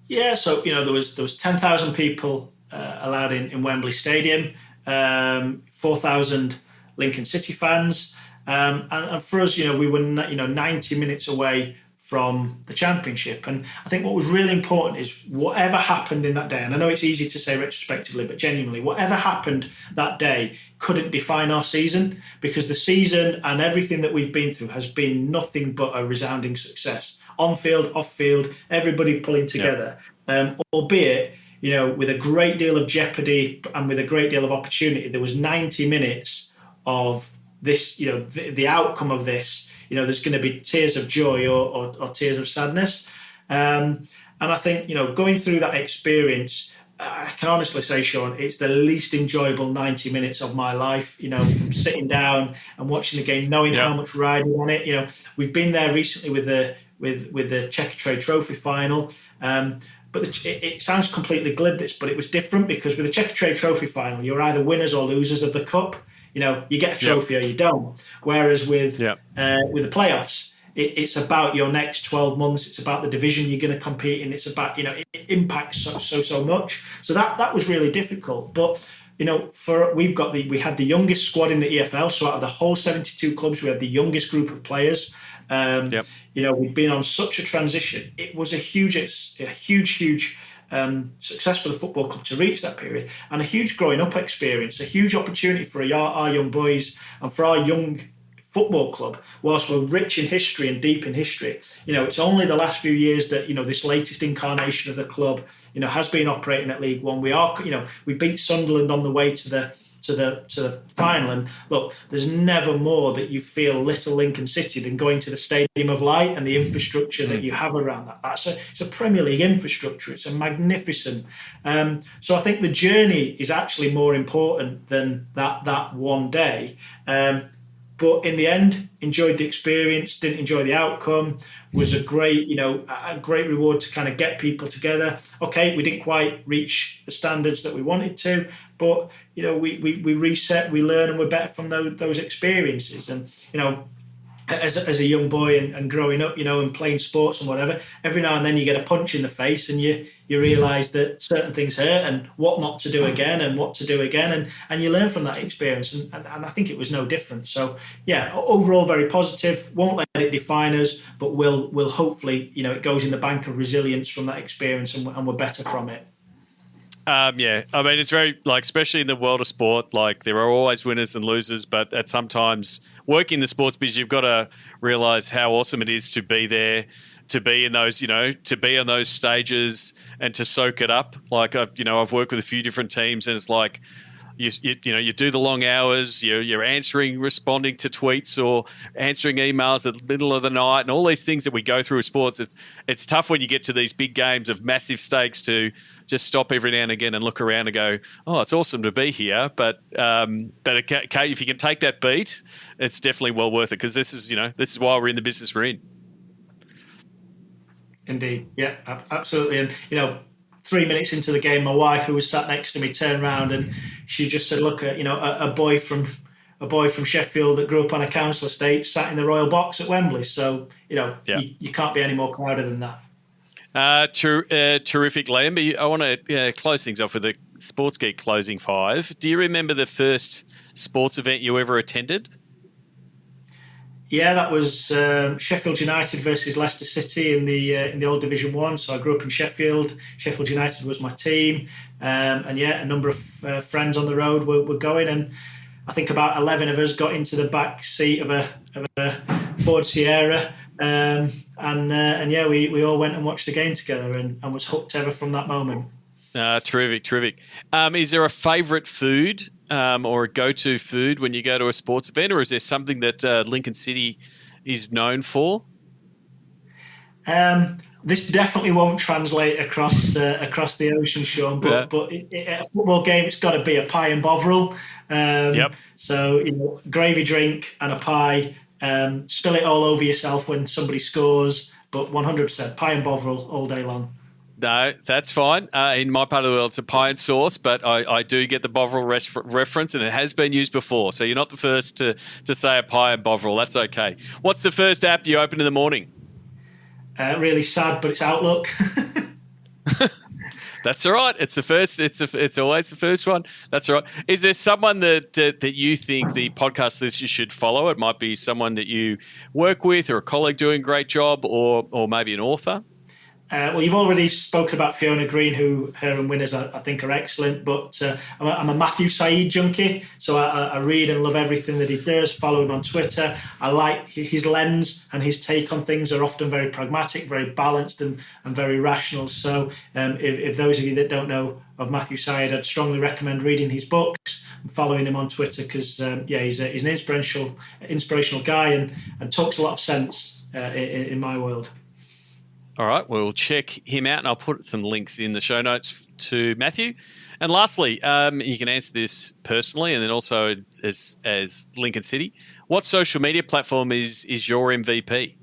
Yeah, so there was 10,000 people allowed in Wembley Stadium, 4,000 Lincoln City fans. And for us, we were 90 minutes away from the championship. And I think what was really important is whatever happened in that day, and I know it's easy to say retrospectively, but genuinely, whatever happened that day couldn't define our season, because the season and everything that we've been through has been nothing but a resounding success. On field, off field, everybody pulling together, albeit, with a great deal of jeopardy and with a great deal of opportunity. There was 90 minutes of this, the outcome of this, there's going to be tears of joy or tears of sadness. And I think, going through that experience, I can honestly say, Sean, it's the least enjoyable 90 minutes of my life, from sitting down and watching the game, knowing how much riding on it. We've been there recently with the Checkatrade Trophy final. But it sounds completely glib, but it was different because with the Checkatrade Trophy final, you're either winners or losers of the cup. You get a trophy or you don't. Whereas with the playoffs, it's about your next 12 months. It's about the division you're going to compete in. It's about, it impacts so much. So that was really difficult. But, we had the youngest squad in the EFL. So out of the whole 72 clubs, we had the youngest group of players. We'd been on such a transition. It was a huge success for the football club to reach that period, and a huge growing up experience, a huge opportunity for our young boys and for our young football club. Whilst we're rich in history and deep in history, it's only the last few years that this latest incarnation of the club has been operating at League One. We beat Sunderland on the way to the final, and look, there's never more that you feel little Lincoln City than going to the Stadium of Light and the infrastructure that you have around that. It's a Premier League infrastructure. It's a magnificent. So I think the journey is actually more important than that one day. But in the end, enjoyed the experience, didn't enjoy the outcome. Was a great reward to kind of get people together. Okay, we didn't quite reach the standards that we wanted to, but we reset, we learn, and we're better from those experiences. And as a young boy and growing up, and playing sports and whatever, every now and then you get a punch in the face and you realise that certain things hurt and what not to do again and what to do again, and you learn from that experience, and I think it was no different. So overall very positive. Won't let it define us, but will hopefully it goes in the bank of resilience from that experience, and we're better from it. I mean, it's very, especially in the world of sport, there are always winners and losers, but at sometimes working in the sports business, you've got to realise how awesome it is to be there, to be in those, to be on those stages and to soak it up. I've worked with a few different teams, and it's you do the long hours, you're responding to tweets or answering emails at the middle of the night, and all these things that we go through with sports. It's tough when you get to these big games of massive stakes to just stop every now and again and look around and go, oh, it's awesome to be here. But if you can take that beat, it's definitely well worth it, because this is why we're in the business we're in. Indeed. Yeah, absolutely. And, 3 minutes into the game, my wife, who was sat next to me, turned around and she just said, look, a boy from Sheffield that grew up on a council estate sat in the Royal Box at Wembley. So, you can't be any more prouder than that. Terrific, Liam. But I want to close things off with a Sports Geek closing 5. Do you remember the first sports event you ever attended? Yeah, that was Sheffield United versus Leicester City in the old Division 1. So I grew up in Sheffield. Sheffield United was my team. And a number of friends on the road were going. And I think about 11 of us got into the back seat of a Ford Sierra. We all went and watched the game together and was hooked ever from that moment. Terrific. Is there a favourite food or a go-to food when you go to a sports event, or is there something that Lincoln City is known for? This definitely won't translate across the ocean, Sean. But at a football game, it's got to be a pie and bovril. So gravy drink and a pie. Spill it all over yourself when somebody scores, but 100% pie and bovril all day long. No, that's fine. In my part of the world, it's a pie and sauce, but I do get the bovril reference, and it has been used before. So you're not the first to say a pie and bovril. That's okay. What's the first app you open in the morning? Really sad, but it's Outlook. That's all right. It's the first. It's always the first one. That's all right. Is there someone that you think the podcast listeners should follow? It might be someone that you work with, or a colleague doing a great job, or maybe an author. Well, you've already spoken about Fiona Green, who her and Winners I think are excellent, but I'm a Matthew Said junkie, so I read and love everything that he does, follow him on Twitter. I like his lens and his take on things are often very pragmatic, very balanced and very rational. So if those of you that don't know of Matthew Said, I'd strongly recommend reading his books and following him on Twitter because, he's an inspirational guy and talks a lot of sense in my world. All right, we'll check him out, and I'll put some links in the show notes to Matthew. And lastly, you can answer this personally and then also as Lincoln City. What social media platform is your MVP?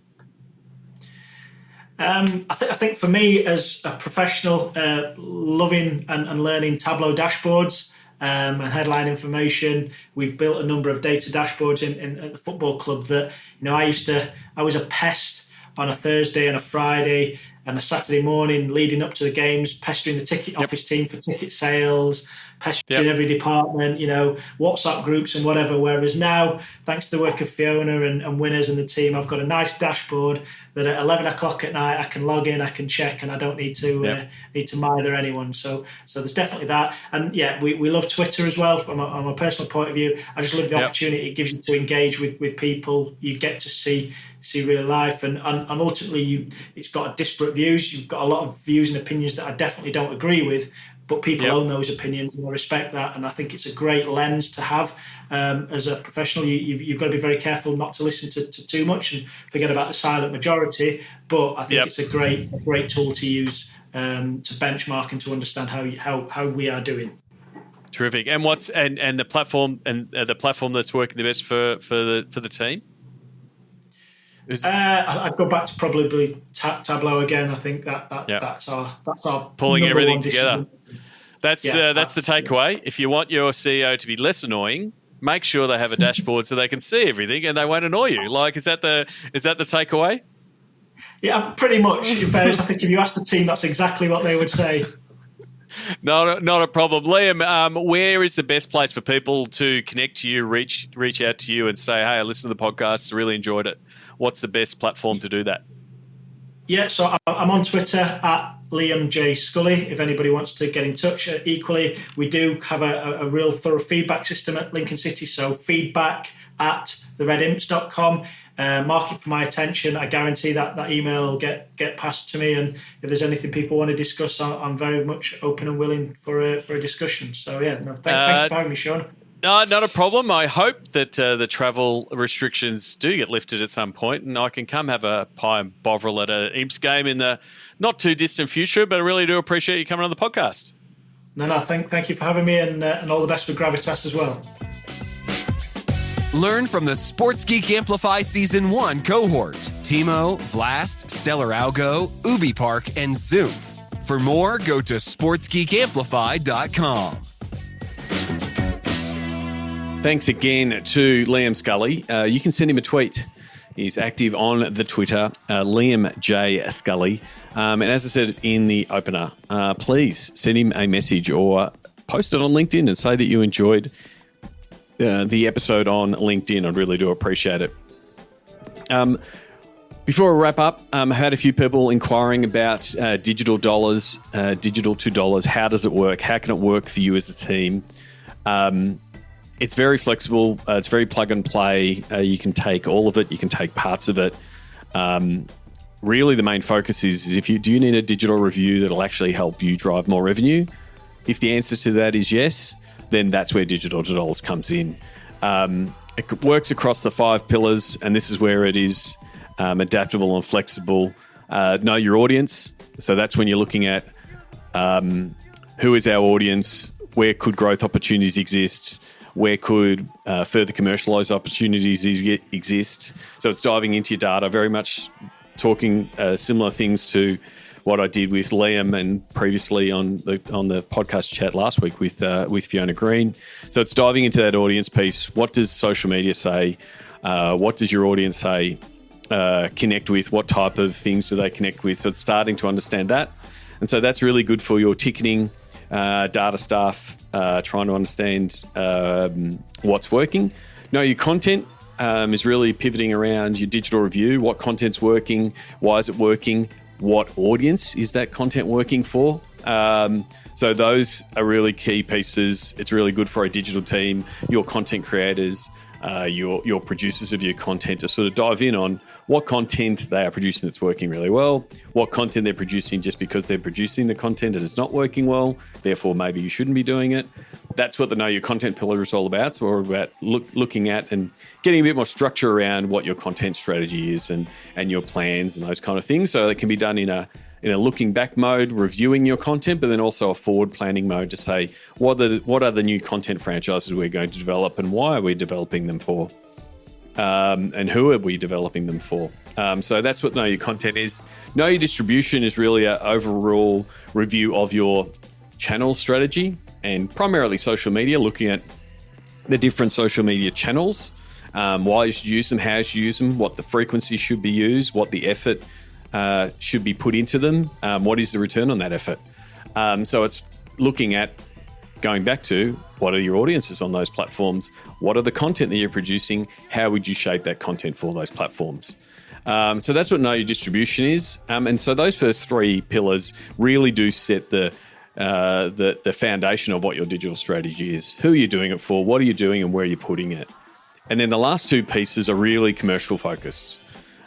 I think for me, as a professional, loving and learning Tableau dashboards and headline information, we've built a number of data dashboards at the football club that, I was a pest on a Thursday and a Friday and a Saturday morning leading up to the games, pestering the ticket office team for ticket sales, pestering every department, WhatsApp groups and whatever. Whereas now, thanks to the work of Fiona and Winners and the team, I've got a nice dashboard that at 11 o'clock at night I can log in, I can check, and I don't need to mither anyone. So there's definitely that. And we love Twitter as well from a personal point of view. I just love the opportunity it gives you to engage with people. You get to see real life, and ultimately it's got a disparate views. You've got a lot of views and opinions that I definitely don't agree with, but people own those opinions, and I respect that. And I think it's a great lens to have as a professional. You've got to be very careful not to listen to too much and forget about the silent majority. But I think it's a great tool to use to benchmark and to understand how we are doing. Terrific. And the platform the platform that's working the best for the team? I'd go back to probably Tableau again. I think that's our pulling everything together. That's the takeaway. If you want your CEO to be less annoying, make sure they have a dashboard so they can see everything and they won't annoy you. Is that the takeaway? Yeah, pretty much. In fairness, I think if you ask the team, that's exactly what they would say. Not a problem. Liam, where is the best place for people to connect to you, reach out to you and say, hey, I listened to the podcast, really enjoyed it? What's the best platform to do that? Yeah, so I'm on Twitter at Liam J. Scully, if anybody wants to get in touch. Equally, we do have a real thorough feedback system at Lincoln City, so feedback@theredimps.com. Mark it for my attention. I guarantee that email will get passed to me, and if there's anything people want to discuss, I'm very much open and willing for a discussion. So thank you for having me, Sean. No, not a problem. I hope that the travel restrictions do get lifted at some point, and I can come have a pie and bovril at an Imps game in the not too distant future. But I really do appreciate you coming on the podcast. No, thank you for having me, and all the best with Gravitas as well. Learn from the Sports Geek Amplify Season 1 cohort. Timo, Vlast, Stellar Algo, Ubi Park, and Zoof. For more, go to sportsgeekamplify.com. Thanks again to Liam Scully. You can send him a tweet He's active on the Twitter, Liam J. Scully. And as I said in the opener, please send him a message or post it on LinkedIn and say that you enjoyed the episode on LinkedIn. I'd really do appreciate it. Before we wrap up, I had a few people inquiring about digital dollars, digital $2. How does it work? How can it work for you as a team? It's very flexible. It's very plug and play. You can take all of it. You can take parts of it. Really, the main focus is if you do need a digital review that'll actually help you drive more revenue. If the answer to that is yes, then that's where digital $2 comes in. It works across the 5 pillars, and this is where it is adaptable and flexible. Know your audience. So that's when you're looking at who is our audience, where could growth opportunities exist, where could further commercialize opportunities exist. So it's diving into your data, very much talking similar things to what I did with Liam and previously on the podcast chat last week with Fiona Green. So it's diving into that audience piece. What does social media say? What does your audience say? Connect with? What type of things do they connect with? So it's starting to understand that. And so that's really good for your ticketing, data stuff, trying to understand what's working. Know your content is really pivoting around your digital review. What content's working? Why is it working? What audience is that content working for? So those are really key pieces. It's really good for a digital team, your content creators, your producers of your content to sort of dive in on what content they are producing that's working really well, what content they're producing just because they're producing the content and it's not working well, therefore maybe you shouldn't be doing it. That's what the Know Your Content pillar is all about. So we're about looking at and getting a bit more structure around what your content strategy is and your plans and those kind of things. So it can be done in a looking back mode, reviewing your content, but then also a forward planning mode to say, what are the new content franchises we're going to develop and why are we developing them for? And who are we developing them for? So that's what Know Your Content is. Know Your Distribution is really an overall review of your channel strategy and primarily social media, looking at the different social media channels, why you should use them, how you should use them, what the frequency should be used, what the effort should be put into them, what is the return on that effort. So it's looking at going back to what are your audiences on those platforms, what are the content that you're producing, how would you shape that content for those platforms. So that's what Know Your Distribution is. And so those first 3 pillars really do set the foundation of what your digital strategy is. Who are you doing it for? What are you doing and where are you putting it? And then the last 2 pieces are really commercial focused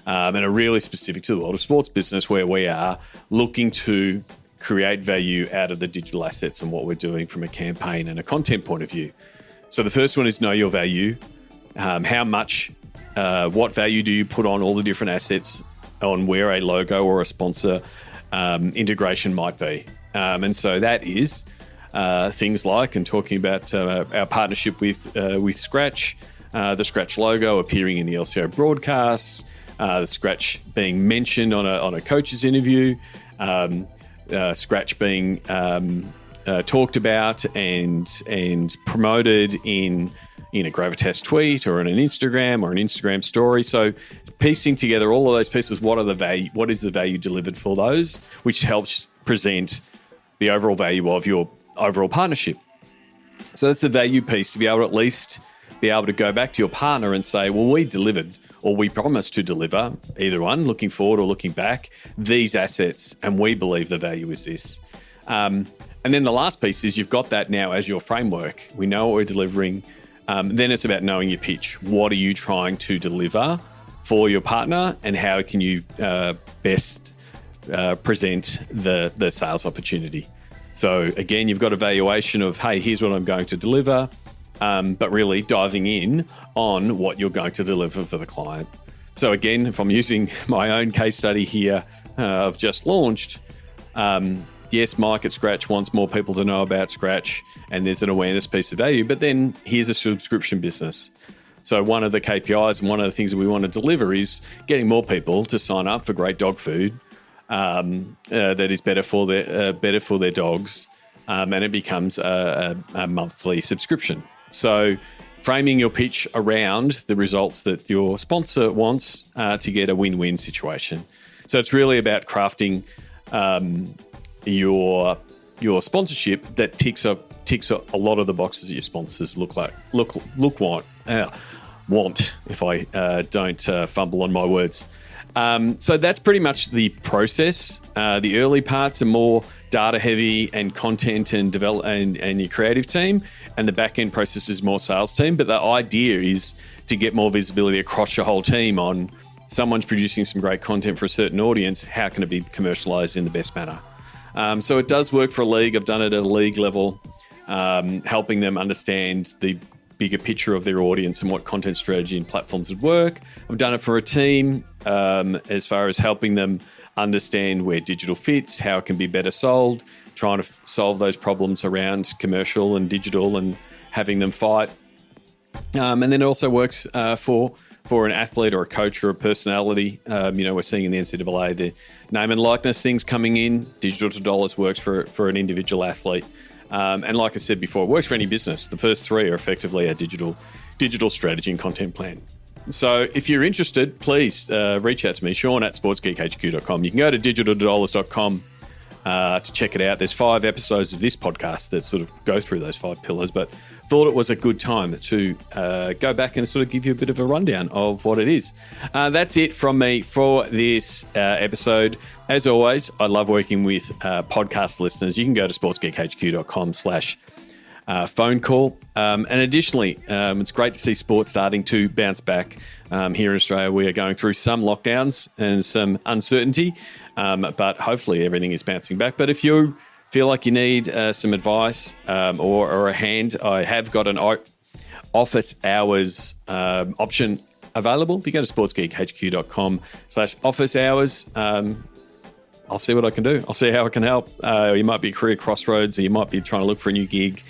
and are really specific to the world of sports business, where we are looking to create value out of the digital assets and what we're doing from a campaign and a content point of view. So the first one is know your value. How much, what value do you put on all the different assets on where a logo or a sponsor integration might be? And so that is things like, and talking about our partnership with Scratch, the Scratch logo appearing in the LCO broadcasts, the Scratch being mentioned on a coach's interview, Scratch being talked about and promoted in a Gravitas tweet or in an Instagram or an Instagram story. So piecing together all of those pieces, what is the value delivered for those, which helps present the overall value of your overall partnership. So that's the value piece, to be able to at least be able to go back to your partner and say, well, we delivered, or we promised to deliver, either one, looking forward or looking back, these assets, and we believe the value is this. And then the last piece is you've got that now as your framework. We know what we're delivering. Then it's about knowing your pitch. What are you trying to deliver for your partner, and how can you best present the sales opportunity? So again, you've got a valuation of, hey, here's what I'm going to deliver, but really diving in on what you're going to deliver for the client. So again, if I'm using my own case study here, I've just launched, yes, Mike at Scratch wants more people to know about Scratch, and there's an awareness piece of value, but then here's a subscription business. So one of the KPIs and one of the things that we want to deliver is getting more people to sign up for great dog food that is better for their dogs, and it becomes a monthly subscription. So framing your pitch around the results that your sponsor wants to get a win-win situation. So it's really about crafting your sponsorship that ticks a lot of the boxes that your sponsors want. If I don't fumble on my words. So that's pretty much the process. The early parts are more data heavy and content and develop and your creative team, and the back end process is more sales team. But the idea is to get more visibility across your whole team on someone's producing some great content for a certain audience. How can it be commercialized in the best manner? So it does work for a league. I've done it at a league level, helping them understand the bigger picture of their audience and what content strategy and platforms would work. I've done it for a team as far as helping them understand where digital fits, how it can be better sold, trying to solve those problems around commercial and digital and having them fight. And then it also works for an athlete or a coach or a personality. We're seeing in the NCAA the name and likeness things coming in. Digital to dollars works for an individual athlete. And like I said before, it works for any business. The first three are effectively a digital strategy and content plan. So if you're interested, please reach out to me, Sean at sportsgeekhq.com. You can go to digitaltodollars.com to check it out. There's 5 episodes of this podcast that sort of go through those 5 pillars, but thought it was a good time to go back and sort of give you a bit of a rundown of what it is. That's it from me for this episode. As always, I love working with podcast listeners. You can go to sportsgeekhq.com/phone call. And additionally, it's great to see sports starting to bounce back. Here in Australia, we are going through some lockdowns and some uncertainty, but hopefully everything is bouncing back. But if you feel like you need some advice or a hand, I have got an office hours option available. If you go to sportsgeekhq.com/office hours, I'll see what I can do. I'll see how I can help. You might be a career crossroads, or you might be trying to look for a new gig.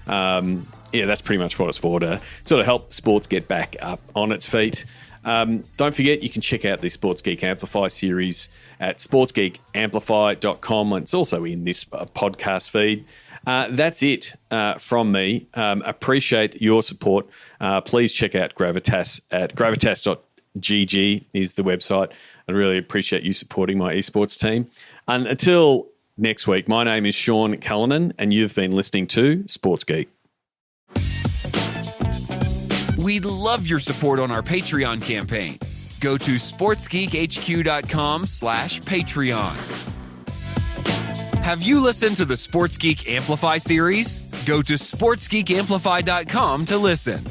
That's pretty much what it's for, to sort of help sports get back up on its feet. Don't forget, you can check out the Sports Geek Amplify series at sportsgeekamplify.com. It's also in this podcast feed. That's it from me. Appreciate your support. Please check out Gravitas at gravitas.gg is the website. I really appreciate you supporting my esports team. And until next week, my name is Sean Callanan, and you've been listening to Sports Geek. We'd love your support on our Patreon campaign. Go to sportsgeekhq.com/Patreon. Have you listened to the Sports Geek Amplify series? Go to sportsgeekamplify.com to listen.